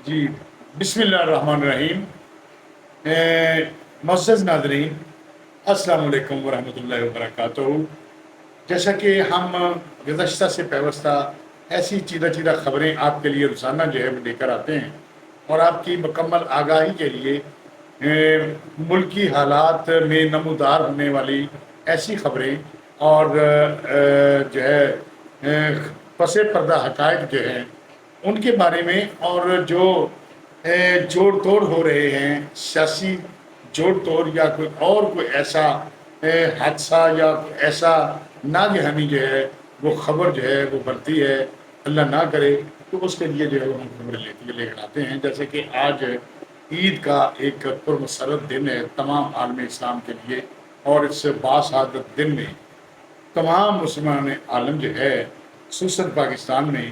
جی، بسم اللہ الرحمن الرحیم۔ معزز ناظرین، السلام علیکم ورحمۃ اللہ وبرکاتہ۔ جیسا کہ ہم گزشتہ سے پیوستہ ایسی چیدہ چیدہ خبریں آپ کے لیے روزانہ جو ہے وہ لے کر آتے ہیں، اور آپ کی مکمل آگاہی کے لیے ملکی حالات میں نمودار ہونے والی ایسی خبریں اور جو ہے پس پردہ حقائق جو ہیں ان کے بارے میں، اور جو جوڑ توڑ ہو رہے ہیں، سیاسی جوڑ توڑ یا کوئی ایسا حادثہ یا ایسا ناگہانی جو ہے وہ خبر جو ہے وہ بڑھتی ہے، اللہ نہ کرے، تو اس کے لیے جو ہے وہ ہم خبریں لے کر آتے ہیں۔ جیسے کہ آج عید کا ایک پرمسرت دن ہے تمام عالم اسلام کے لیے، اور اس باسعادت دن میں تمام مسلمان عالم جو ہے خصوصاً پاکستان میں،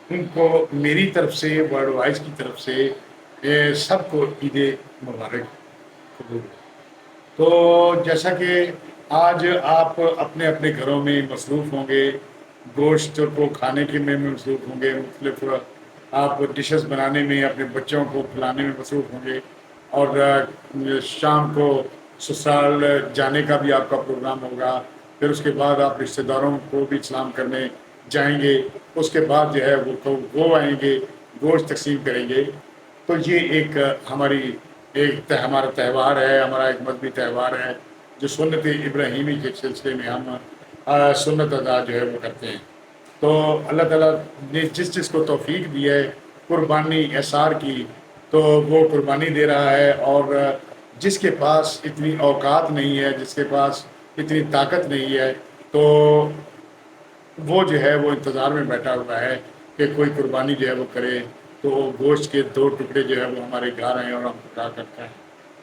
ان کو میری طرف سے، ورلڈ وائز کی طرف سے سب کو عید مبارک قبول ہو۔ تو جیسا کہ آج آپ اپنے اپنے گھروں میں مصروف ہوں گے، گوشت کو کھانے کے میں مصروف ہوں گے، مختلف آپ ڈشز بنانے میں، اپنے بچوں کو کھلانے میں مصروف ہوں گے، اور شام کو سسرال جانے کا بھی آپ کا پروگرام ہوگا، پھر اس کے بعد آپ رشتہ داروں کو بھی سلام کرنے جائیں گے، اس کے بعد جو ہے وہ آئیں گے، گوشت تقسیم کریں گے۔ تو یہ ایک ہمارا تہوار ہے، ہمارا ایک مذہبی تہوار ہے، جو سنت ابراہیمی کے سلسلے میں ہم سنت ادا جو ہے وہ کرتے ہیں۔ تو اللہ تعالیٰ نے جس جس کو توفیق دی ہے قربانی اثار کی، تو وہ قربانی دے رہا ہے، اور جس کے پاس اتنی اوقات نہیں ہے، جس کے پاس اتنی طاقت نہیں ہے، تو وہ جو ہے وہ انتظار میں بیٹھا ہوا ہے کہ کوئی قربانی جو ہے وہ کرے، تو گوشت کے 2 ٹکڑے جو ہے وہ ہمارے گھر آئیں اور ہم پکا کرتے ہیں۔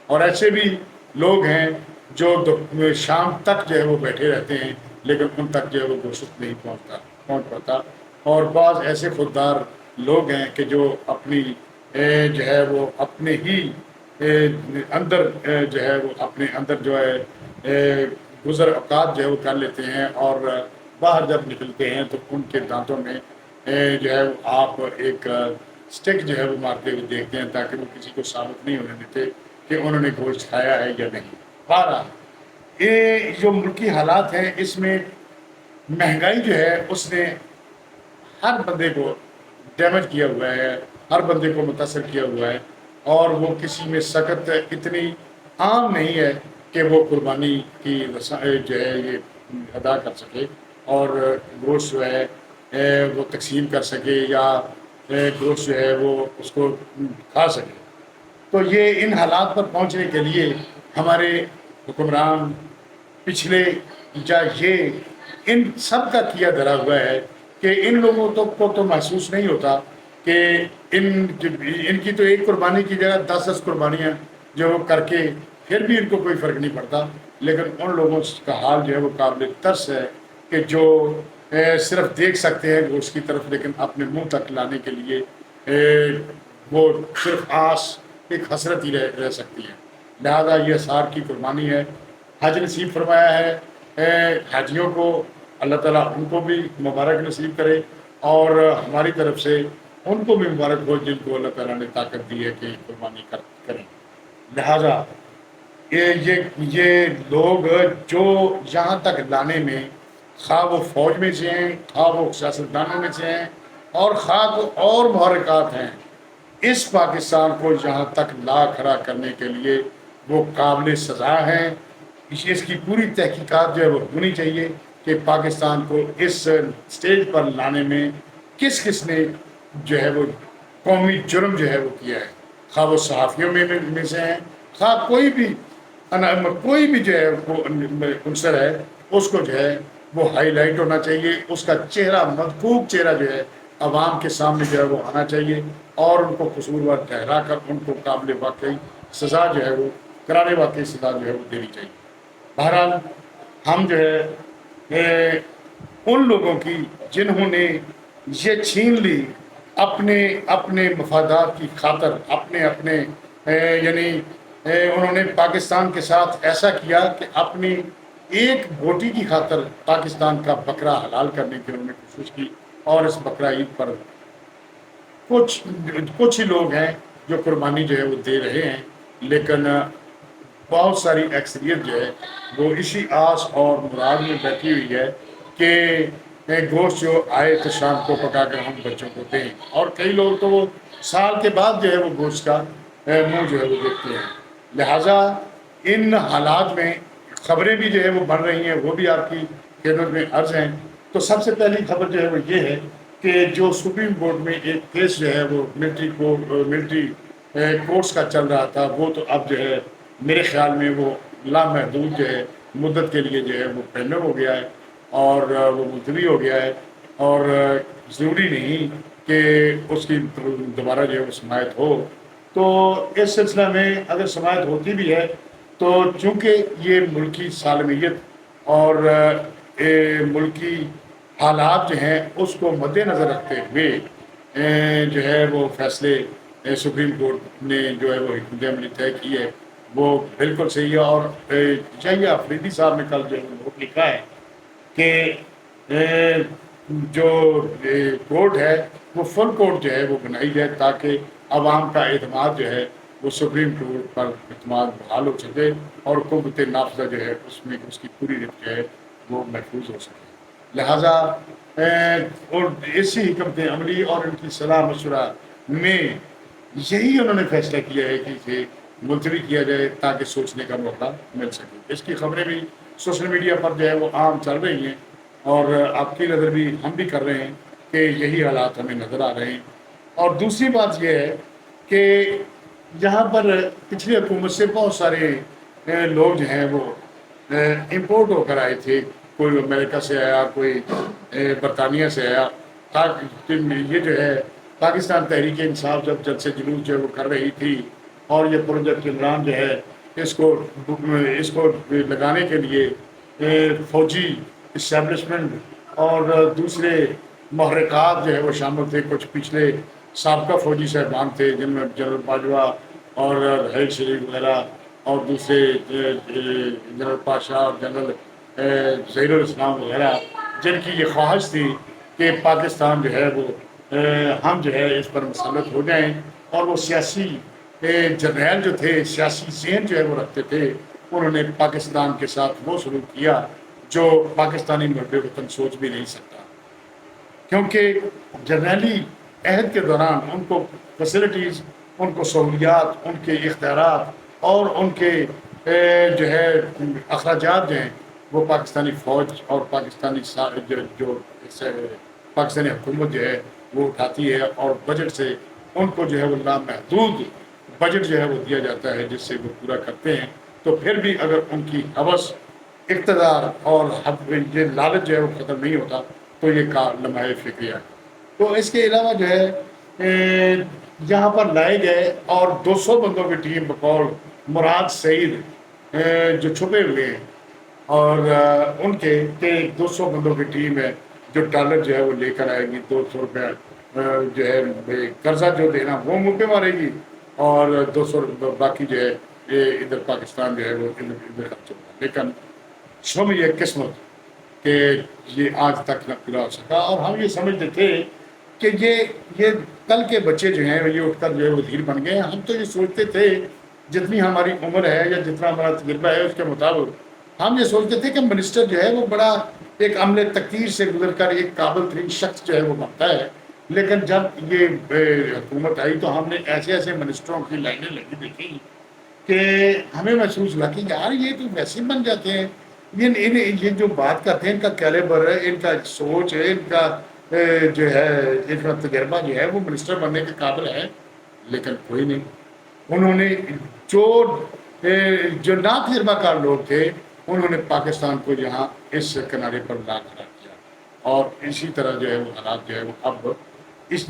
اور ایسے بھی لوگ ہیں جو شام تک جو ہے وہ بیٹھے رہتے ہیں، لیکن ان تک جو ہے وہ گوشت نہیں پہنچ پاتا۔ اور بعض ایسے خوددار لوگ ہیں کہ جو اپنی جو ہے وہ اپنے ہی اندر جو ہے وہ اپنے اندر جو ہے گزر اوقات جو ہے وہ کر لیتے ہیں، اور باہر جب نکلتے ہیں تو ان کے دانتوں میں جو ہے وہ آپ ایک سٹک جو ہے وہ مارتے ہوئے دیکھتے ہیں، تاکہ وہ کسی کو ثابت نہیں ہونے دیتے کہ انہوں نے گوشت کھایا ہے یا نہیں۔ بہرحال یہ جو ملکی حالات ہیں، اس میں مہنگائی جو ہے اس نے ہر بندے کو ڈیمیج کیا ہوا ہے، ہر بندے کو متاثر کیا ہوا ہے، اور وہ کسی میں سخت اتنی عام نہیں ہے کہ وہ قربانی کی جو ہے یہ ادا کر سکے، اور گوشت جو ہے وہ تقسیم کر سکے، یا گوشت جو ہے وہ اس کو کھا سکے۔ تو یہ ان حالات پر پہنچنے کے لیے ہمارے حکمران پچھلے یہ ان سب کا کیا دھرا ہوا ہے کہ ان لوگوں کو تو محسوس نہیں ہوتا کہ ان کی تو ایک قربانی کی جگہ 10 قربانیاں جو وہ کر کے پھر بھی ان کو کوئی فرق نہیں پڑتا، لیکن ان لوگوں کا حال جو ہے وہ قابل ترس ہے کہ جو صرف دیکھ سکتے ہیں گوشت کی طرف، لیکن اپنے منہ تک لانے کے لیے وہ صرف آس ایک حسرت ہی رہ سکتی ہے۔ لہذا یہ اثار کی قربانی ہے۔ حج نصیب فرمایا ہے حاجیوں کو، اللہ تعالیٰ ان کو بھی مبارک نصیب کرے، اور ہماری طرف سے ان کو بھی مبارک ہو جن کو اللہ تعالیٰ نے طاقت دی ہے کہ قربانی کریں۔ لہذا یہ لوگ جو یہاں تک لانے میں، خواہ وہ فوج میں سے ہیں، خواہ وہ سیاستدانوں میں سے ہیں، اور خواہ وہ اور محرکات ہیں، اس پاکستان کو یہاں تک لا کھڑا کرنے کے لیے وہ قابل سزا ہیں۔ اس کی پوری تحقیقات جو ہے وہ ہونی چاہیے کہ پاکستان کو اس سٹیج پر لانے میں کس کس نے جو ہے وہ قومی جرم جو ہے وہ کیا ہے، خواہ وہ صحافیوں میں سے ہیں، خواہ کوئی بھی جو ہے وہ عنصر ہے، اس کو جو ہے وہ ہائی لائٹ ہونا چاہیے، اس کا چہرہ، مدقوق چہرہ جو ہے عوام کے سامنے جو ہے وہ آنا چاہیے، اور ان کو قصوروار ٹھہرا کر ان کو قابل واقعی سزا جو ہے وہ قرار واقعی سزا جو ہے وہ دینی چاہیے۔ بہرحال ہم جو ہے ان لوگوں کی جنہوں نے یہ چھین لی اپنے مفادات کی خاطر، اپنے یعنی انہوں نے پاکستان کے ساتھ ایسا کیا کہ اپنی ایک بوٹی کی خاطر پاکستان کا بکرا حلال کرنے کی انہوں نے کوشش کی، اور اس بقرہ عید پر کچھ کچھ ہی لوگ ہیں جو قربانی جو ہے وہ دے رہے ہیں، لیکن بہت ساری اکثریت جو ہے وہ اسی آس اور مراد میں بیٹھی ہوئی ہے کہ گوشت جو آئے تو شام کو پکا کر ہم بچوں کو دیں، اور کئی لوگ تو وہ سال کے بعد جو ہے وہ گوشت کا منہ جو ہے وہ دیکھتے ہیں۔ لہٰذا ان حالات میں خبریں بھی جو ہے وہ بڑھ رہی ہیں، وہ بھی آپ کی خدمت میں عرض ہیں۔ تو سب سے پہلی خبر جو ہے وہ یہ ہے کہ جو سپریم کورٹ میں ایک کیس جو ہے وہ ملٹری کورٹس کا چل رہا تھا، وہ تو اب جو ہے میرے خیال میں وہ لامحدود جو ہے مدت کے لیے جو ہے وہ پینڈنگ ہو گیا ہے، اور وہ ملتوی ہو گیا ہے، اور ضروری نہیں کہ اس کی دوبارہ جو ہے وہ سماعت ہو۔ تو اس سلسلہ میں اگر سماعت ہوتی بھی ہے تو چونکہ یہ ملکی سالمیت اور ملکی حالات جو ہیں اس کو مد نظر رکھتے ہوئے جو ہے وہ فیصلے سپریم کورٹ نے جو ہے وہ حکمت عملی طے کی ہے، وہ بالکل صحیح ہے۔ اور چاہیے آفریدی صاحب نے کل جو ہے نوٹ لکھا ہے کہ جو کورٹ ہے وہ فل کورٹ جو ہے وہ بنائی جائے تاکہ عوام کا اعتماد جو ہے وہ سپریم کورٹ پر اعتماد بحال ہو سکے، اور قوت نافذہ جو ہے اس میں اس کی پوری رت جو ہے وہ محفوظ ہو سکے۔ لہٰذا اور اسی حکمت عملی اور ان کی صلاح مشورہ میں یہی انہوں نے فیصلہ کیا ہے کہ اسے ملتوی کیا جائے تاکہ سوچنے کا موقع مل سکے۔ اس کی خبریں بھی سوشل میڈیا پر جو ہے وہ عام چل رہی ہیں، اور آپ کی نظر بھی ہم بھی کر رہے ہیں کہ یہی حالات ہمیں نظر آ رہے ہیں۔ اور دوسری بات یہ ہے کہ یہاں پر پچھلی حکومت سے بہت سارے لوگ جو ہیں وہ امپورٹ ہو کر آئے تھے، کوئی امریکہ سے آیا، کوئی برطانیہ سے آیا، تاکہ یہ جو ہے پاکستان تحریک انصاف جب جلسے جلوس جو ہے وہ کر رہی تھی، اور یہ پروجیکٹ عمران جو ہے اس کو لگانے کے لیے فوجی اسٹیبلشمنٹ اور دوسرے محرکات جو ہے وہ شامل تھے۔ کچھ پچھلے سابقہ فوجی صاحبان تھے جن میں جنرل باجوہ اور رحیل شریف وغیرہ، اور دوسرے جنرل پاشا اور جنرل ظہیر الاسلام وغیرہ، جن کی یہ خواہش تھی کہ پاکستان جو ہے وہ ہم جو ہے اس پر مسلط ہو جائیں، اور وہ سیاسی جرنیل جو تھے، سیاسی ذہن جو ہے وہ رکھتے تھے، انہوں نے پاکستان کے ساتھ وہ سلوک کیا جو پاکستانی مرد وطن سوچ بھی نہیں سکتا، کیونکہ جرنیلی عہد کے دوران ان کو فیسلٹیز، ان کو سہولیات، ان کے اختیارات اور ان کے جو ہے اخراجات جو ہیں وہ پاکستانی فوج اور پاکستانی پاکستانی حکومت جو ہے وہ اٹھاتی ہے، اور بجٹ سے ان کو جو ہے وہ لامحدود بجٹ جو ہے وہ دیا جاتا ہے جس سے وہ پورا کرتے ہیں۔ تو پھر بھی اگر ان کی ہوس، اقتدار اور یہ لالچ جو ہے وہ ختم نہیں ہوتا تو یہ لمحہ فکریہ ہے۔ تو اس کے علاوہ جو ہے یہاں پر لائے گئے اور 200 بندوں کی ٹیم بقول مراد سعید جو چھپے ہوئے ہیں، اور ان کے 200 بندوں کی ٹیم ہے جو ڈالر جو ہے وہ لے کر آئے گی، 200 روپیہ جو ہے قرضہ جو دینا وہ منہ پہ مارے گی، اور 200 باقی جو ہے یہ ادھر پاکستان جو ہے وہ ادھر خرچ ہوگا۔ لیکن شم یہ قسمت کہ یہ آج تک نہ پورا ہو سکا، اور ہم یہ سمجھتے تھے کہ یہ کل کے بچے جو ہیں یہ اٹھ کر جو ہے وزیر بن گئے ہیں۔ ہم تو یہ سوچتے تھے جتنی ہماری عمر ہے یا جتنا ہمارا تجربہ ہے اس کے مطابق ہم یہ سوچتے تھے کہ منسٹر جو ہے وہ بڑا ایک عمل تقدیر سے گزر کر ایک قابل ترین شخص جو ہے وہ بنتا ہے، لیکن جب یہ حکومت آئی تو ہم نے ایسے ایسے منسٹروں کی لائنیں لگی دیکھی کہ ہمیں محسوس ہوا کہ یار یہ تو ویسے بن جاتے ہیں، یہ جو بات کرتے ہیں ان کا کیلیبر ہے، ان کا سوچ ہے، ان کا جو ہے ان کا تجربہ جو ہے وہ منسٹر بننے کے قابل ہے، لیکن کوئی نہیں۔ انہوں نے جو نا تجربہ کار لوگ تھے انہوں نے پاکستان کو یہاں اس کنارے پر لا کھڑا کیا، اور اسی طرح جو ہے وہ حالات جو ہے وہ اب اس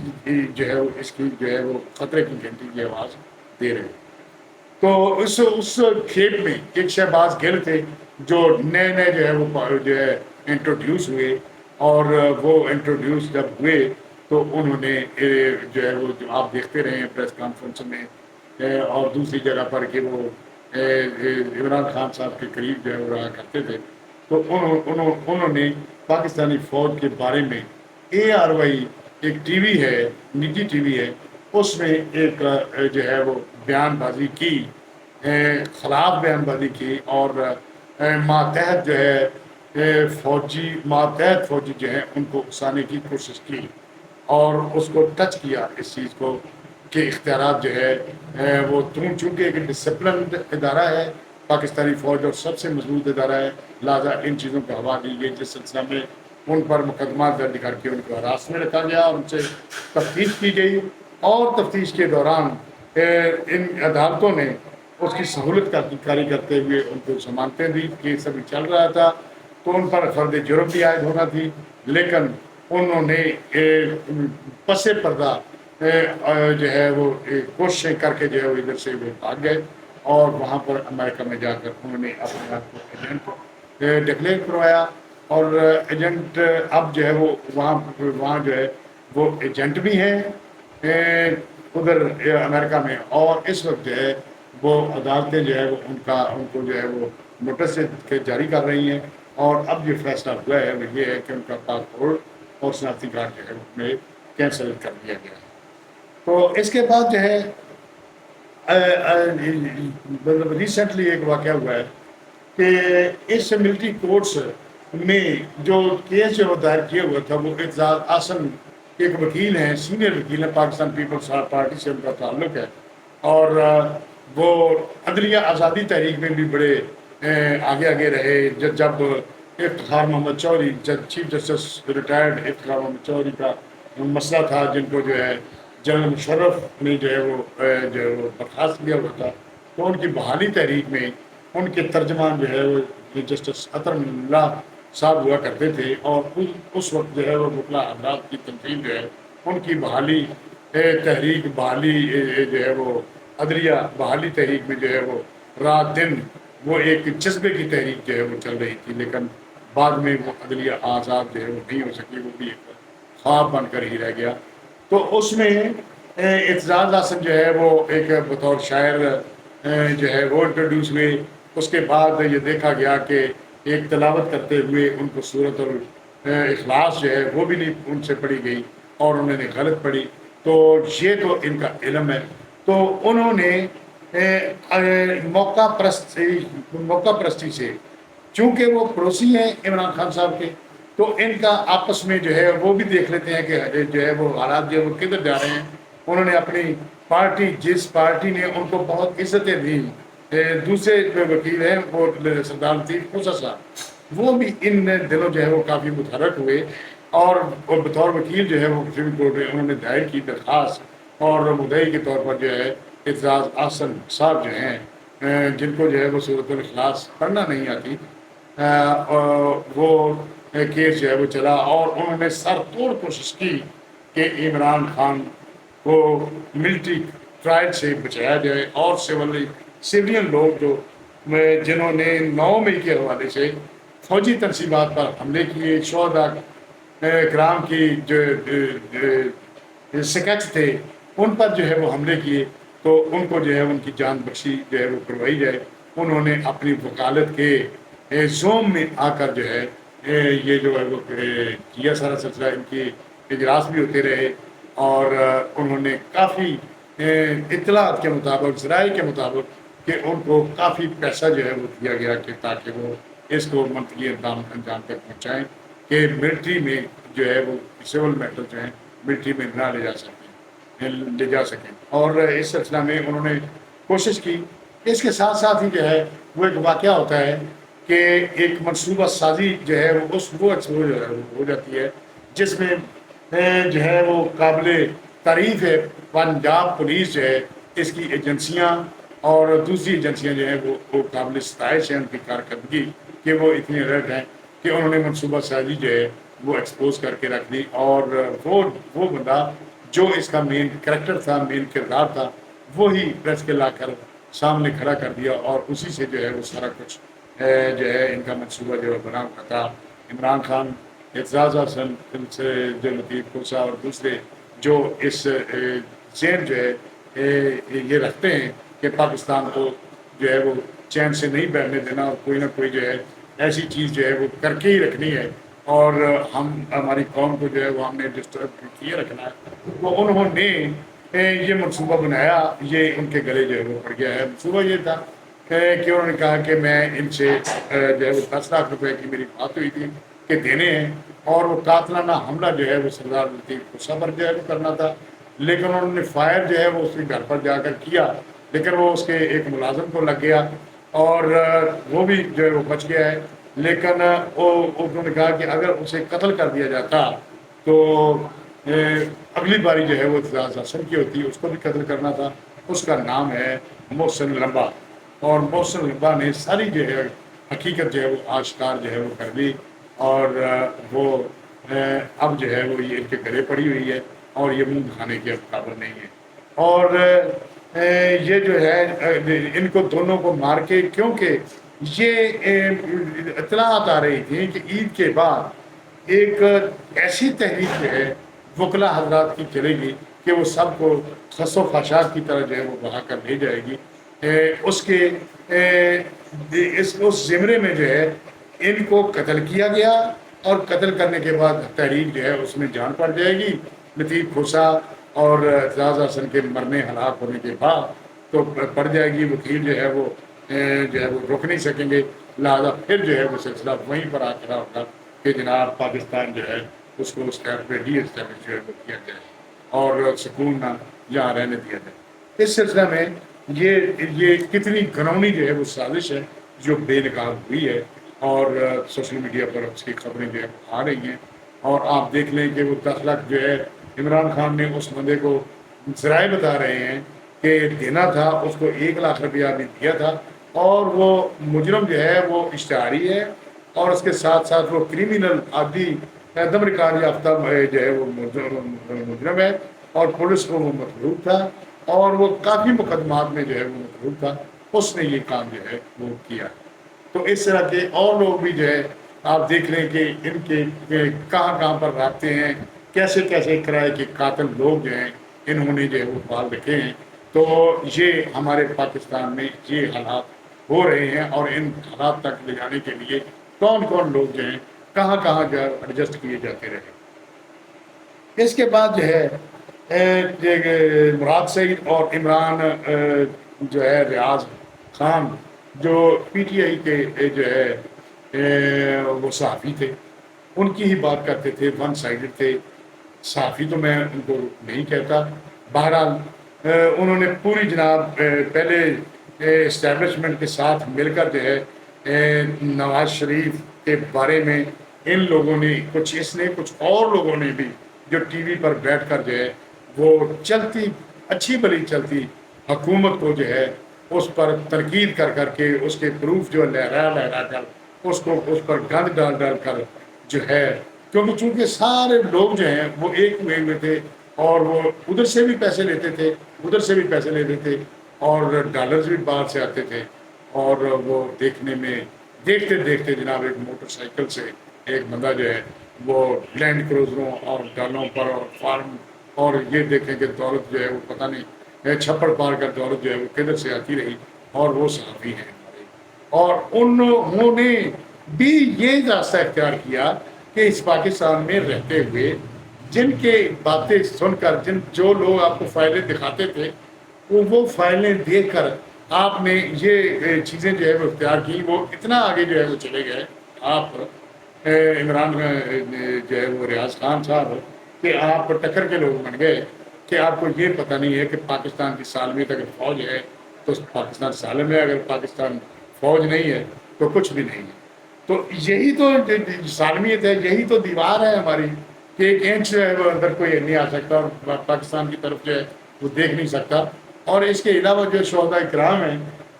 جو ہے وہ اس کی جو ہے وہ خطرے کی گھنٹی کی آواز دے رہے ہیں۔ تو اس کھیپ میں ایک شہباز گل تھے جو نئے جو ہے وہ جو ہے انٹروڈیوس ہوئے، اور وہ انٹروڈیوس جب ہوئے تو انہوں نے جو ہے وہ جو آپ دیکھتے رہے ہیں پریس کانفرنس میں اور دوسری جگہ پر کہ وہ عمران خان صاحب کے قریب جو ہے وہ رہا کرتے تھے، تو انہوں نے پاکستانی فوج کے بارے میں ARY ایک ٹی وی ہے، نجی ٹی وی ہے، اس میں ایک جو ہے وہ بیان بازی کی، خلاف بیان بازی کی، اور ماتحت جو ہے ماتحت فوجی جو ہیں ان کو اکسانے کی کوشش کی، اور اس کو ٹچ کیا اس چیز کو کہ اختیارات جو ہے وہ چونکہ ایک ڈسپلنڈ ادارہ ہے پاکستانی فوج اور سب سے مضبوط ادارہ ہے، لہٰذا ان چیزوں کو ہوا دی گئی، جس سلسلہ میں ان پر مقدمات درج کر کے ان کو حراست میں رکھا گیا اور ان سے تفتیش کی گئی، اور تفتیش کے دوران ان عدالتوں نے اس کی سہولت کا کاری کرتے ہوئے ان کو ضمانتیں دی کہ سبھی چل رہا تھا تو ان پر فرد جرم بھی عائد ہونا تھی، لیکن انہوں نے پس پردہ جو ہے وہ کوششیں کر کے جو ہے وہ ادھر سے وہ بھاگ گئے، اور وہاں پر امریکہ میں جا کر انہوں نے اپنے آپ کو ایجنٹ ڈکلیئر کروایا، اور ایجنٹ اب جو ہے وہ وہاں جو ہے وہ ایجنٹ بھی ہیں ادھر امریکہ میں، اور اس وقت جو ہے وہ عدالتیں جو ہے وہ ان کو جو ہے وہ نوٹس جاری کر رہی ہیں، اور اب جو فیصلہ ہوا ہے وہ یہ ہے کہ ان کا پاسپورٹ اور شناختی کارڈ جو ہے اس میں کینسل کر دیا گیا ہے۔ تو اس کے بعد جو ہے ریسنٹلی ایک واقعہ ہوا ہے کہ اس ملٹری کورٹس میں جو کیس جو دائر کیا ہوا تھا وہ اعتزاز احسن ایک وکیل ہیں، سینئر وکیل ہیں، پاکستان پیپلز پارٹی سے ان کا تعلق ہے، اور وہ عدلیہ آزادی تحریک میں بھی بڑے آگے رہے۔ جب Iftikhar Muhammad Chaudhry chief justice retired Iftikhar Muhammad Chaudhry کا مسئلہ تھا، جن کو جو ہے جنرل مشرف نے جو ہے وہ برخاست کیا ہوا تھا، تو ان کی بحالی تحریک میں ان کے ترجمان جو ہے وہ جسٹس عطر اللہ صاحب ہوا کرتے تھے، اور اس وقت جو ہے وہ مطلع حضرات کی تنظیم جو ہے ان کی بحالی تحریک بحالی جو ہے وہ عدلیہ بحالی تحریک میں جو ہے وہ رات دن وہ ایک جذبے کی تحریک جو ہے وہ چل رہی تھی، لیکن بعد میں وہ عدلیہ آزاد جو ہے وہ نہیں ہو سکی، وہ بھی ایک خواب بن کر ہی رہ گیا۔ تو اس میں اعتزاز احسن جو ہے وہ ایک بطور شاعر جو ہے وہ انٹروڈیوس ہوئے، اس کے بعد یہ دیکھا گیا کہ ایک تلاوت کرتے ہوئے ان کو سورۃ الاخلاص جو ہے وہ بھی نہیں ان سے پڑھی گئی، اور انہوں نے غلط پڑھی، تو یہ تو ان کا علم ہے۔ تو انہوں نے موقع پرستی سے، چونکہ وہ پڑوسی ہیں عمران خان صاحب کے، تو ان کا آپس میں جو ہے وہ بھی دیکھ لیتے ہیں کہ جو ہے وہ حالات جو ہے وہ کدھر جا رہے ہیں۔ انہوں نے اپنی پارٹی، جس پارٹی نے ان کو بہت عزتیں دی، دوسرے جو وکیل ہیں وہ سردار لطیف موسیٰ صاحب، وہ بھی ان دنوں جو ہے وہ کافی متحرک ہوئے، اور بطور وکیل جو ہے وہ سپریم کورٹ میں انہوں نے دائر کی درخواست، اور مدعی کے طور پر جو ہے اعتزاز احسن صاحب جو ہیں جن کو جو ہے وہ سورۃ الاخلاص پڑھنا نہیں آتی، وہ کیس جو ہے وہ چلا، اور انہوں نے سر توڑ کوشش کی کہ عمران خان کو ملٹری ٹرائل سے بچایا جائے، اور سیولین لوگ جنہوں نے 9 مئی کے حوالے سے فوجی تنصیبات پر حملے کیے، شہداء کرام کی جو سکیچ تھے ان پر جو ہے وہ حملے کیے، تو ان کو جو ہے ان کی جان بخشی جو ہے وہ کروائی جائے۔ انہوں نے اپنی وکالت کے زوم میں آ کر جو ہے یہ جو ہے وہ کیا سارا سلسلہ، ان کی اجلاس بھی ہوتے رہے، اور انہوں نے کافی اطلاعات کے مطابق، ذرائع کے مطابق، کہ ان کو کافی پیسہ جو ہے وہ دیا گیا کہ تاکہ وہ اس کو منطقی انجام تک پہنچائیں کہ ملٹری میں جو ہے وہ سول میٹر جو ہیں ملٹری میں نہ لے جا سکیں، اور اس سلسلہ میں انہوں نے کوشش کی۔ اس کے ساتھ ساتھ ہی جو ہے وہ ایک واقعہ ہوتا ہے کہ ایک منصوبہ سازی جو ہے وہ ایکسپوز ہو جاتی ہے، جس میں جو ہے وہ قابل تعریف ہے پنجاب پولیس جو ہے، اس کی ایجنسیاں اور دوسری ایجنسیاں جو ہیں وہ قابل ستائش ہیں ان کی کارکردگی، کہ وہ اتنے الرٹ ہیں کہ انہوں نے منصوبہ سازی جو ہے وہ ایکسپوز کر کے رکھ دی، اور وہ بندہ جو اس کا مین کریکٹر تھا، مین کردار تھا، وہی پریس کے لا کر سامنے کھڑا کر دیا، اور اسی سے جو ہے وہ سارا کچھ جو ہے ان کا منصوبہ جو ہے بنا ہوا تھا۔ عمران خان، اعتزاز احسن، جو لطیف موسیٰ اور دوسرے جو اس ذہن جو ہے یہ رکھتے ہیں کہ پاکستان کو جو ہے وہ چین سے نہیں بیٹھنے دینا، اور کوئی نہ کوئی جو ہے ایسی چیز جو ہے وہ کر کے ہی رکھنی ہے اور ہماری قوم کو جو ہے وہ ہم نے ڈسٹرب کیے رکھنا ہے، وہ انہوں نے یہ منصوبہ بنایا، یہ ان کے گلے جو ہے وہ پڑ گیا ہے۔ منصوبہ یہ تھا کہ انہوں نے کہا کہ میں ان سے جو ہے وہ 10 لاکھ روپے کی میری بات ہوئی تھی کہ دینے ہیں، اور وہ قاتلانہ حملہ جو ہے وہ سردار لطیف کوسہ پر جو ہے وہ کرنا تھا، لیکن انہوں نے فائر جو ہے وہ اس کے گھر پر جا کر کیا، لیکن وہ اس کے ایک ملازم کو لگ گیا اور وہ بھی جو ہے وہ بچ گیا ہے۔ لیکن انہوں نے کہا کہ اگر اسے قتل کر دیا جاتا تو اگلی باری جو ہے وہ اعتزاز حسن کی ہوتی، اس کو بھی قتل کرنا تھا۔ اس کا نام ہے محسن لمبا، اور محسن لمبا نے ساری جو ہے حقیقت جو ہے وہ آشکار جو ہے وہ کر دی، اور وہ اب جو ہے وہ یہ ان کے گلے پڑی ہوئی ہے، اور یہ منہ دکھانے کے اب قابل نہیں ہے۔ اور یہ جو ہے ان کو دونوں کو مار کے، کیونکہ یہ اطلاعات آ رہی تھی کہ عید کے بعد ایک ایسی تحریک جو ہے وکلا حضرات کی چلے گی کہ وہ سب کو خس و خاشاک کی طرح جو ہے وہ بہا کر لے جائے گی۔ اس کے اس زمرے میں جو ہے ان کو قتل کیا گیا، اور قتل کرنے کے بعد تحریک جو ہے اس میں جان پڑ جائے گی۔ لطیف کوسہ اور اعتزاز حسن کے مرنے ہلاک ہونے کے بعد تو پڑ جائے گی، وکیل جو ہے وہ روک نہیں سکیں گے، لہٰذا پھر جو ہے وہ سلسلہ وہیں پر آ کھڑا ہوگا کہ جناب پاکستان جو ہے اس کو اس ٹائم پہ ڈی اسٹیبلش جو ہے وہ کیا جائے اور سکون نہ یہاں رہنے دیا جائے۔ اس سلسلہ میں یہ کتنی گھنونی جو ہے وہ سازش ہے جو بے نقاب ہوئی ہے، اور سوشل میڈیا پر اس کی خبریں جو ہے آ رہی ہیں، اور آپ دیکھ لیں کہ وہ 10 لاکھ جو ہے عمران خان نے اس بندے کو ذرائع بتا رہے ہیں کہ دینا تھا، اس کو 1 لاکھ روپیہ بھی دیا تھا، اور وہ مجرم جو ہے وہ اشتہاری ہے، اور اس کے ساتھ ساتھ وہ کریمنل عادی دم ریکارڈ یافتہ جو ہے وہ مجرم ہے، اور پولیس کو وہ مطلوب تھا، اور وہ کافی مقدمات میں جو ہے وہ مطلوب تھا، اس نے یہ کام جو ہے وہ کیا۔ تو اس طرح کے اور لوگ بھی جو ہے آپ دیکھ لیں کہ ان کے کہاں کہاں پر رابطے ہیں، کیسے کیسے کرائے کے قاتل لوگ جو ہیں انہوں نے جو ہے وہ پال رکھے ہیں۔ تو یہ ہمارے پاکستان میں یہ حالات ہو رہے ہیں، اور ان حالات تک لے جانے کے لیے کون کون لوگ جو ہیں کہاں کہاں جو ہے ایڈجسٹ کیے جاتے رہے۔ اس کے بعد جو ہے مراد سعید اور عمران جو ہے ریاض خان جو پی ٹی آئی کے جو ہے وہ صحافی تھے، ان کی ہی بات کرتے تھے، ون سائیڈڈ تھے۔ صحافی تو میں ان کو نہیں کہتا، بہرحال انہوں نے پوری جناب پہلے اسٹیبلشمنٹ کے ساتھ مل کر جو ہے نواز شریف کے بارے میں ان لوگوں نے کچھ اور لوگوں نے بھی جو ٹی وی پر بیٹھ کر جو ہے وہ چلتی اچھی بھلی چلتی حکومت کو جو ہے اس پر تنقید کر کر کے اس کے پروف جو لہرا کر اس پر گند ڈال کر جو ہے، کیونکہ چونکہ سارے لوگ جو ہیں وہ ایک ہوئے تھے، اور وہ ادھر سے بھی پیسے لیتے تھے، ادھر سے بھی پیسے لیتے تھے، اور ڈالرز بھی باہر سے آتے تھے، اور وہ دیکھتے دیکھتے جناب ایک موٹر سائیکل سے ایک بندہ جو ہے وہ لینڈ کروزروں اور ڈالوں پر اور فارم، اور یہ دیکھیں کہ دولت جو ہے وہ پتہ نہیں چھپڑ پار کر دولت جو ہے وہ کدھر سے آتی رہی، اور وہ صحافی ہیں ہمارے، اور انہوں نے بھی یہ راستہ اختیار کیا کہ اس پاکستان میں رہتے ہوئے جن کے باتیں سن کر جو لوگ آپ کو فائلیں دکھاتے تھے وہ فائلیں دیکھ کر آپ نے یہ چیزیں جو ہے وہ اختیار کی، وہ اتنا آگے جو ہے وہ چلے گئے آپ عمران جو ہے وہ ریاض خان صاحب کہ آپ ٹکر کے لوگ بن گئے کہ آپ کو یہ پتہ نہیں ہے کہ پاکستان کی سالمیت اگر فوج ہے تو پاکستان سالم ہے، اگر پاکستان فوج نہیں ہے تو کچھ بھی نہیں ہے۔ تو یہی تو سالمیت ہے، یہی تو دیوار ہے ہماری کہ 1 انچ جو ہے وہ اندر کوئی نہیں آ سکتا، اور پاکستان کی طرف جو ہے وہ دیکھ نہیں سکتا۔ اور اس کے علاوہ جو شہداء کرام ہیں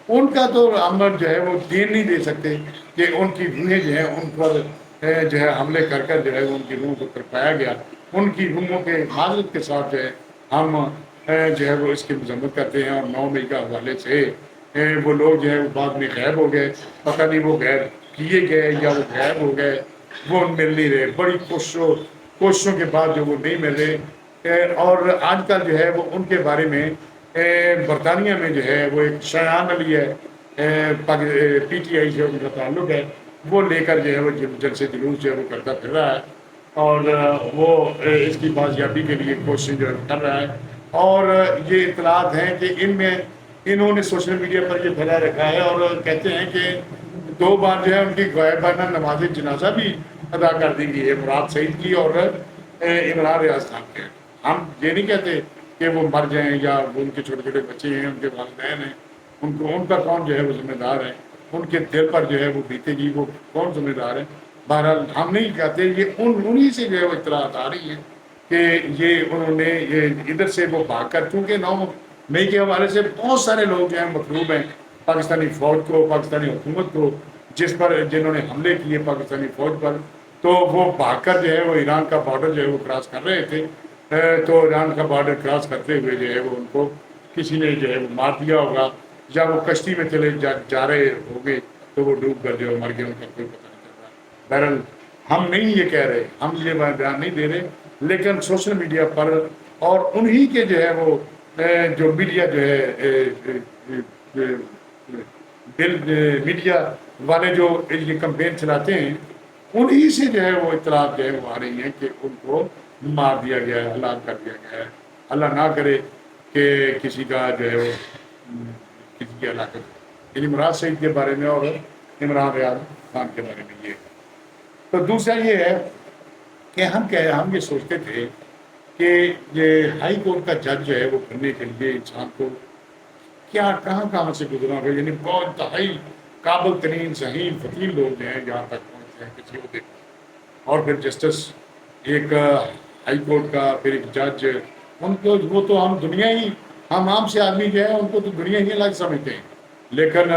ان کا تو ہم جو ہے وہ دین نہیں دے سکتے کہ ان کی روحیں جو ہیں ان پر جو ہے حملے کر جو ہے ان کی روح کو تڑپایا گیا، ان کی روحوں کے معذرت کے ساتھ جو ہے ہم جو ہے وہ اس کی مذمت کرتے ہیں۔ اور 9 مئی کے حوالے سے وہ لوگ جو ہے وہ بعد میں غائب ہو گئے، پتہ نہیں وہ غائب کیے گئے یا وہ غائب ہو گئے، وہ مل نہیں رہے، بڑی کوششوں کے بعد جو وہ نہیں مل رہے۔ اور آج کل جو ہے وہ ان کے بارے میں برطانیہ میں جو ہے وہ ایک شایان علی ہے، پی ٹی آئی سے ان کا تعلق ہے، وہ لے کر جو ہے وہ جلسے جلوس جو ہے وہ کرتا پھر رہا ہے، اور وہ اس کی بازیابی کے لیے کوشش جو ہے کر رہا ہے۔ اور یہ اطلاعات ہیں کہ ان میں انہوں نے سوشل میڈیا پر یہ پھیلا رکھا ہے، اور کہتے ہیں کہ 2 بار جو ہے ان کی غائبانہ نماز جنازہ بھی ادا کر دی گئی ہے، مراد سعید کی اور عمران ریاض خان کے۔ ہم یہ نہیں کہتے کہ وہ مر جائیں یا وہ ان کے چھوٹے چھوٹے بچے ہیں، ان کے والدین ہیں، ان کا کون جو ہے وہ ذمہ دار ہے، ان کے دل پر جو ہے وہ بیتے گی، وہ کون ذمہ دار ہے۔ بہرحال ہم نہیں کہتے، یہ انہی سے جو ہے وہ اطلاعات آ رہی ہیں کہ یہ انہوں نے یہ ادھر سے وہ بھاگ کر، چونکہ 9 مئی کے حوالے سے بہت سارے لوگ جو ہیں مطلوب ہیں پاکستانی فوج کو، پاکستانی حکومت کو، جنہوں نے حملے کیے پاکستانی فوج پر، تو وہ بھاگ کر جو ہے وہ ایران کا بارڈر جو ہے وہ کراس کر رہے تھے۔ تو ایران کا بارڈر کراس کرتے ہوئے جو ہے وہ ان کو کسی نے جو ہے وہ مار دیا ہوگا، یا وہ کشتی میں چلے جا رہے ہوں گے تو وہ ڈوب کر جو ہے مر گئے، ان کا کوئی پتہ نہیں چل رہا۔ بہرحال ہم نہیں یہ کہہ رہے، ہم یہ بیان نہیں دے رہے، لیکن سوشل میڈیا پر اور انہی کے جو ہے وہ جو میڈیا جو ہے میڈیا والے جو یہ کمپین چلاتے ہیں، انہی سے جو ہے وہ اطلاعات جو ہے وہ آ رہی ہیں کہ ان کو مار دیا گیا ہے، ہلاک کر دیا گیا ہے۔ اللہ نہ کرے کہ کسی کا جو ہے وہ کسی کی ہلاکت، یعنی مراد سعید کے بارے میں اور عمران ریاض خان کے بارے میں یہ۔ تو دوسرا یہ ہے کہ ہم یہ سوچتے تھے کہ یہ ہائی کورٹ کا جج جو ہے وہ بننے کے لیے انسان کو کہاں سے گزرنا ہوگا، یعنی بہت انتہائی قابل ترین صحیح وکیل لوگ ہیں یہاں تک پہنچتے ہیں کسی عہدے پر، اور پھر جسٹس ایک ہائی کورٹ کا، پھر ایک جج، ان کو وہ تو ہم عام سے آدمی جو ہے ان کو تو دنیا ہی الگ سمجھتے ہیں، لیکن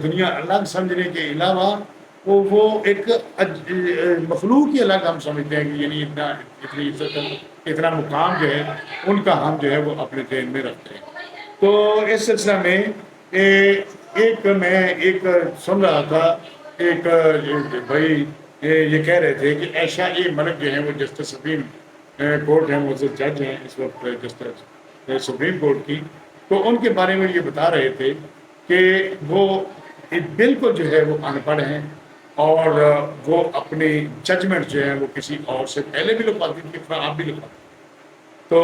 دنیا الگ سمجھنے کے علاوہ وہ ایک مخلوق ہی الگ ہم سمجھتے ہیں کہ یعنی اتنی عزت، اتنا مقام جو ہے ان کا ہم جو ہے وہ اپنے ذہن میں رکھتے ہیں۔ تو اس سلسلہ میں میں سن رہا تھا، ایک بھائی یہ کہہ رہے تھے کہ عائشہ ملک جو ہیں وہ جسٹس سپریم کورٹ ہیں، وہ جج ہیں اس وقت جسٹس سپریم کورٹ کی، تو ان کے بارے میں یہ بتا رہے تھے کہ وہ بالکل جو ہے وہ ان پڑھ ہیں، اور وہ اپنی ججمنٹ جو ہے وہ کسی اور سے پہلے بھی لکھواتی تھی، اتنا آپ بھی لکھواتے۔ تو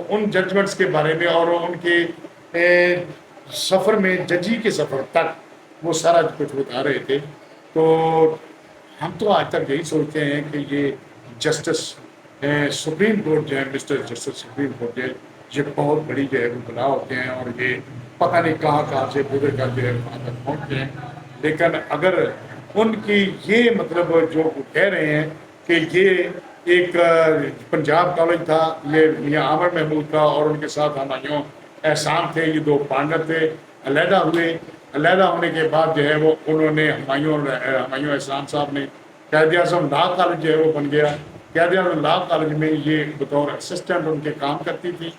ان ججمنٹس کے بارے میں اور ان کے سفر میں، ججی کے سفر تک وہ سارا کچھ بتا رہے تھے۔ تو ہم تو آج تک یہی سوچتے ہیں کہ یہ جسٹس سپریم کورٹ جو ہے، مسٹر جسٹس سپریم کورٹ جو ہے، یہ بہت بڑی جو ہے وہ بلا ہوتے ہیں، اور یہ پتہ نہیں کہاں سے گزر کر جو ہے وہاں تک پہنچتے ہیں۔ لیکن اگر ان کی یہ مطلب جو وہ کہہ رہے ہیں کہ یہ ایک پنجاب کالج تھا، یہ میاں عامر محمود کا اور ان کے ساتھ ہمایوں احسان تھے، یہ 2 پارٹنر تھے، علیحدہ ہوئے، علیحدہ ہونے کے بعد جو ہے وہ انہوں نے ہمایوں احسان صاحب نے قائد اعظم لا کالج جو ہے وہ بن گیا۔ قائد اعظم لا کالج میں یہ بطور اسسٹنٹ ان کے کام کرتی تھی،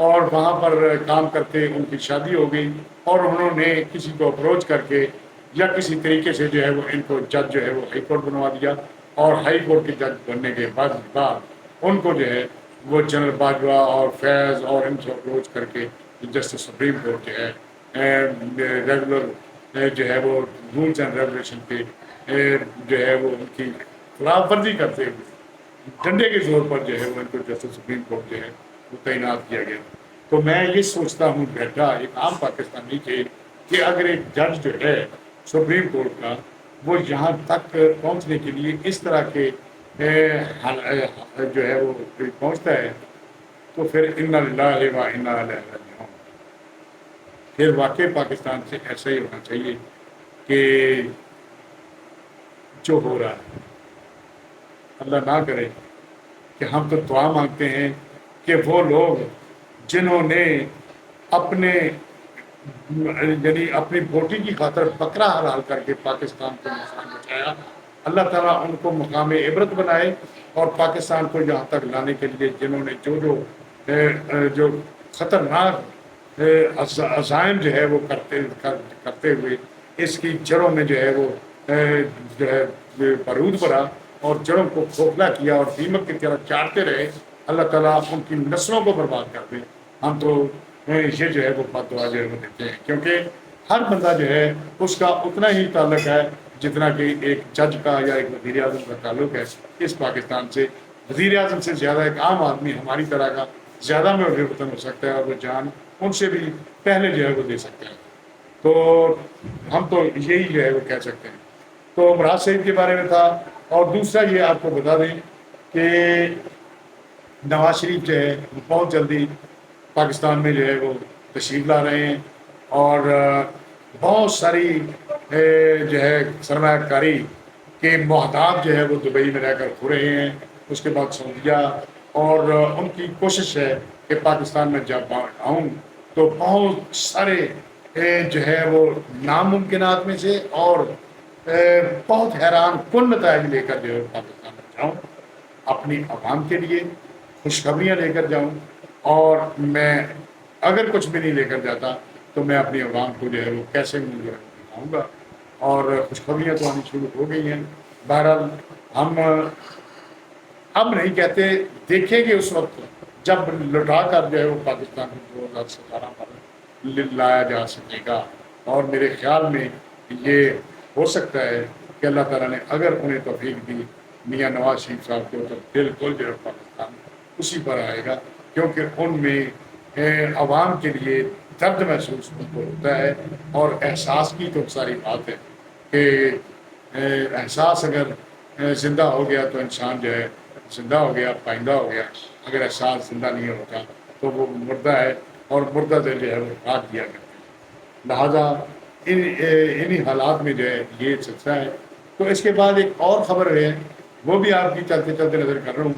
اور وہاں پر کام کرتے ان کی شادی ہو گئی، اور انہوں نے کسی کو اپروچ کر کے یا کسی طریقے سے جو ہے وہ ان کو جج جو ہے وہ ہائی کورٹ بنوا دیا، اور ہائی کورٹ کے جج بننے کے بعد ان کو جو ہے وہ جنرل باجوہ اور فیض اور ان سے اپروچ کر کے جسٹس سپریم کورٹ جو ہے ریگولر جو ہے وہ رولز اینڈ ریگولیشن کے جو ہے وہ ان کی خلاف ورزی کرتے ہوئے ڈنڈے کے زور پر جو ہے وہ ان کو جسٹس سپریم کورٹ جو ہے وہ تعینات کیا گیا۔ تو میں یہ سوچتا ہوں بیٹھا ایک عام پاکستانی کے، کہ اگر ایک جج جو ہے سپریم کورٹ کا وہ یہاں تک پہنچنے کے لیے اس طرح کے جو ہے وہ پہنچتا ہے، تو پھر انا للہ و انا الیہ راجعون، پھر واقعی پاکستان سے ایسا ہی ہونا چاہیے کہ جو ہو رہا ہے، اللہ نہ کرے کہ ہم تو دعا مانگتے ہیں کہ وہ لوگ جنہوں نے اپنے یعنی اپنی بوٹی کی خاطر بکرا حلال کر کے پاکستان کو نقصان بچایا، اللہ تعالیٰ ان کو مقام عبرت بنائے، اور پاکستان کو یہاں تک لانے کے لیے جنہوں نے جو خطرناک عزائم جو ہے وہ کرتے ہوئے اس کی جڑوں میں جو ہے وہ جو ہے بارود بھرا اور جڑوں کو کھوکھلا کیا اور دیمک کی طرح چاٹتے رہے، اللہ تعالیٰ ان کی نسلوں کو برباد کر دے۔ ہم تو یہ جو ہے وہ بد دعا جو ہے وہ دیتے ہیں، کیونکہ ہر بندہ جو ہے اس کا اتنا ہی تعلق ہے جتنا کہ ایک جج کا یا ایک وزیر اعظم کا تعلق ہے اس پاکستان سے، وزیر اعظم سے زیادہ ایک عام آدمی ہماری طرح کا زیادہ میں وطن ہو سکتا ہے، اور وہ جان ان سے بھی پہلے جو ہے وہ دے سکتے ہیں۔ تو ہم تو یہی جو ہے وہ کہہ سکتے ہیں۔ تو امراض سعید کے بارے میں تھا، اور دوسرا یہ آپ کو بتا دیں کہ نواز شریف جو ہے وہ بہت جلدی پاکستان میں جو ہے وہ تشریف لا رہے ہیں، اور بہت ساری جو ہے سرمایہ کاری کے محتاط جو ہے وہ دبئی میں رہ کر ہو رہے ہیں، اس کے بعد سعودیہ، اور ان کی کوشش ہے کہ پاکستان میں جب آؤں تو بہت سارے جو ہے وہ ناممکنات میں سے اور بہت حیران کن نتائج لے کر جو ہے پاکستان میں جاؤں، اپنی عوام کے لیے خوشخبریاں لے کر جاؤں، اور میں اگر کچھ بھی نہیں لے کر جاتا تو میں اپنی عوام کو جو ہے وہ کیسے جو ہے دکھاؤں گا، اور خوشخبریاں تو آنی شروع ہو گئی ہیں۔ بہرحال ہم اب نہیں کہتے، دیکھیں گے اس وقت جب لوٹا کر جو ہے وہ پاکستان کو 2017 پر لایا جا سکے گا، اور میرے خیال میں یہ ہو سکتا ہے کہ اللہ تعالیٰ نے اگر انہیں توفیق دی میاں نواز شریف صاحب کو، تو بالکل جو ہے پاکستان اسی پر آئے گا، کیونکہ ان میں عوام کے لیے درد محسوس ان کو ہوتا ہے، اور احساس کی تو ساری بات ہے کہ احساس اگر زندہ ہو گیا تو انسان جو ہے زندہ ہو گیا، پائندہ ہو گیا، اگر احساس زندہ نہیں ہوتا تو وہ مردہ ہے، اور مردہ دل جو ہے وہ کاٹ دیا کرتے ہیں۔ لہٰذا انہی حالات میں جو ہے یہ سلسلہ ہے۔ تو اس کے بعد ایک اور خبر ہے، وہ بھی آپ کی چلتے چلتے نظر کر رہا ہوں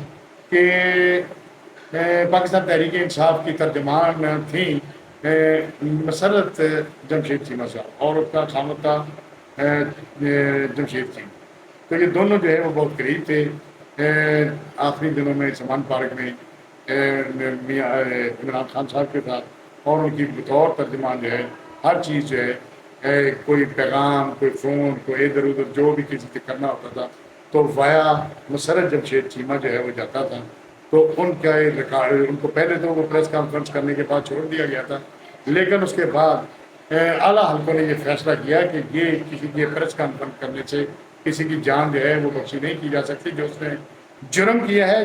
کہ پاکستان تحریک انصاف کی ترجمان تھیں مسرت جمشید چیمہ صاحب، اور اس کا خامد تھا جمشید سنگھ۔ تو یہ دونوں جو ہے وہ بہت قریب تھے۔ آخری دنوں میں سمان پارک میں میاں عمران خان صاحب کے ساتھ، اور ان کی بطور ترجمان جو ہے ہر چیز جو ہے کوئی پیغام، کوئی فون، کوئی ادھر ادھر جو بھی کسی سے کرنا ہوتا تھا تو وایا مسرت جمشید چیمہ جو ہے وہ جاتا تھا۔ تو ان کا ان کو پہلے تو وہ پریس کانفرنس کرنے کے بعد چھوڑ دیا گیا تھا، لیکن اس کے بعد اعلیٰ حلقوں نے یہ فیصلہ کیا کہ یہ کسی کی پریس کانفرنس کرنے سے کسی کی جان جو ہے وہ بخشی نہیں کی جا سکتی۔ جو اس نے جرم کیا ہے،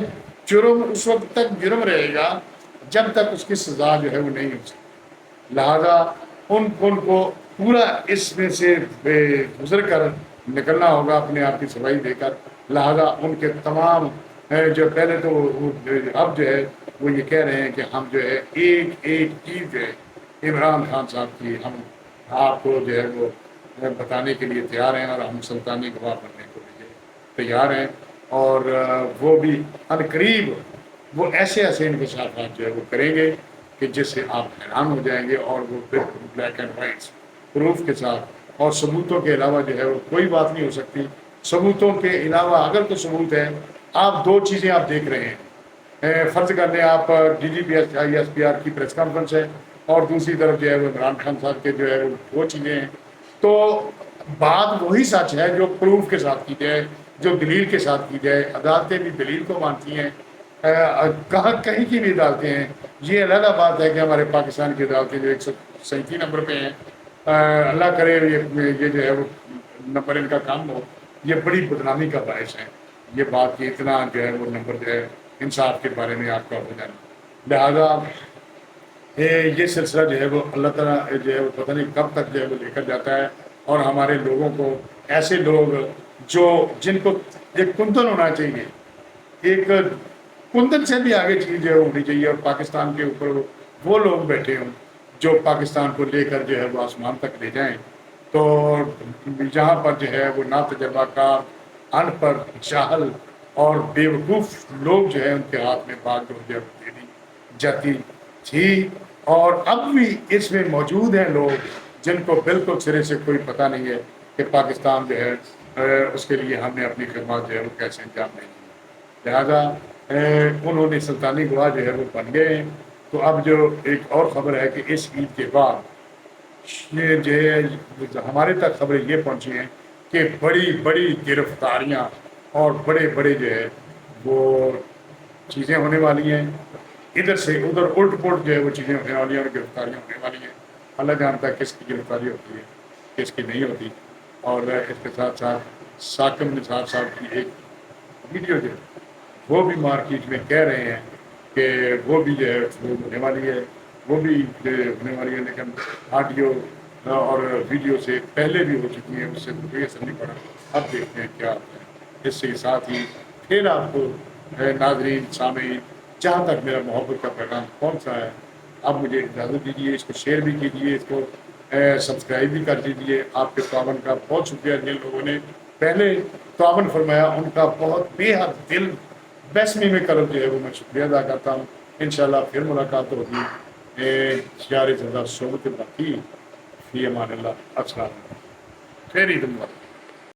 جرم اس وقت تک جرم رہے گا جب تک اس کی سزا جو ہے وہ نہیں ہو سکتی۔ لہٰذا ان کو پورا اس میں سے گزر کر نکلنا ہوگا، اپنے آپ کی صفائی دے کر۔ لہٰذا ان کے تمام جو پہلے تو اب جو ہے وہ یہ کہہ رہے ہیں کہ ہم جو ہے ایک ایک چیز جو ہے عمران خان صاحب کی ہم آپ کو جو ہے وہ بتانے کے لیے تیار ہیں، اور ہم سلطانی گواہ بننے کو لیے تیار ہیں، اور وہ بھی عنقریب وہ ایسے ایسے انکشافات جو ہے وہ کریں گے کہ جس سے آپ حیران ہو جائیں گے، اور وہ بالکل بلیک اینڈ وائٹ پروف کے ساتھ، اور ثبوتوں کے علاوہ جو ہے وہ کوئی بات نہیں ہو سکتی۔ ثبوتوں کے علاوہ اگر کوئی ثبوت ہے، آپ دو چیزیں آپ دیکھ رہے ہیں، فرض کر لیں آپ D G P S P R کی پریس کانفرنس ہے، اور دوسری طرف جو ہے وہ عمران خان صاحب کے جو ہے وہ چیزیں ہیں، تو بات وہی سچ ہے جو پروف کے ساتھ کی جائے، جو دلیل کے ساتھ کی جائے۔ عدالتیں بھی دلیل کو مانتی ہیں، کہیں کی بھی عدالتیں ہیں۔ یہ علیحدہ بات ہے کہ ہمارے پاکستان کی عدالتیں جو 137 نمبر پہ ہیں، اللہ کرے یہ جو ہے وہ نمبر ان کا کام ہو، یہ بڑی بدنامی کا باعث ہے یہ بات کہ اتنا جو ہے وہ نمبر جو ہے انصاف کے بارے میں آپ کا ہو جانا۔ لہٰذا یہ سلسلہ جو ہے وہ اللہ تعالیٰ جو ہے وہ پتہ نہیں کب تک جو ہے وہ لے کر جاتا ہے، اور ہمارے لوگوں کو، ایسے لوگ جن کو ایک کندن ہونا چاہیے، ایک کندن سے بھی آگے چیز جو ہے ہونی چاہیے، اور پاکستان کے اوپر وہ لوگ بیٹھے ہوں جو پاکستان کو لے کر جو ہے وہ آسمان تک لے جائیں۔ تو جہاں پر جو ہے وہ نا تجربہ کار، ان پڑھ، جاہل اور بیوقوف لوگ جو ہے ان کے ہاتھ میں باغ دے دی جاتی تھی، اور اب بھی اس میں موجود ہیں لوگ جن کو بالکل سرے سے کوئی پتہ نہیں ہے کہ پاکستان جو ہے اس کے لیے ہم نے اپنی خدمات جو ہے وہ کیسے انجام دیں گے۔ لہٰذا انہوں نے سلطانی گواہ جو ہے وہ بن گئے ہیں۔ تو اب جو ایک اور خبر ہے کہ اس عید کے بعد یہ جو ہے ہمارے تک خبریں یہ پہنچی ہیں کہ بڑی بڑی گرفتاریاں اور بڑے بڑے جو ہے وہ چیزیں ہونے والی ہیں، ادھر سے ادھر الٹ پلٹ جو ہے وہ چیزیں ہونے والی ہیں، اور گرفتاریاں ہونے والی ہیں۔ اللہ جانتا ہے کس کی گرفتاری ہوتی ہے، کس کی نہیں ہوتی۔ اور اس کے ساتھ ساتھ ثاقب نثار صاحب کی ایک ویڈیو جو ہے وہ بھی مارکیٹ میں کہہ رہے ہیں کہ وہ بھی جو ہے وہ ہونے والی ہے، وہ بھی جو ہے ہونے والی ہے، لیکن آڈیو اور ویڈیو سے پہلے بھی ہو چکی ہیں، اس سے کوئی اثر نہیں پڑا۔ اب دیکھتے ہیں کیا ہوتا ہے۔ اس کے ساتھ ہی پھر آپ کو ناظرین سامعین جہاں تک میرا محبت کا پیغام پہنچا ہے، اب مجھے اجازت دیجیے، اس کو شیئر بھی کیجیے، اس کو سبسکرائب بھی کر دیجیے۔ آپ کے تعاون کا بہت شکریہ، جن لوگوں نے پہلے تعاون فرمایا ان کا بہت بے حد دل بیسمی میں قلب جو ہے وہ میں شکریہ ادا کرتا ہوں۔ انشاءاللہ پھر ملاقات ہوگی شیار زندہ صحبت باقی فی امان اللہ۔ السلام علیکم، خیر عید مبارک۔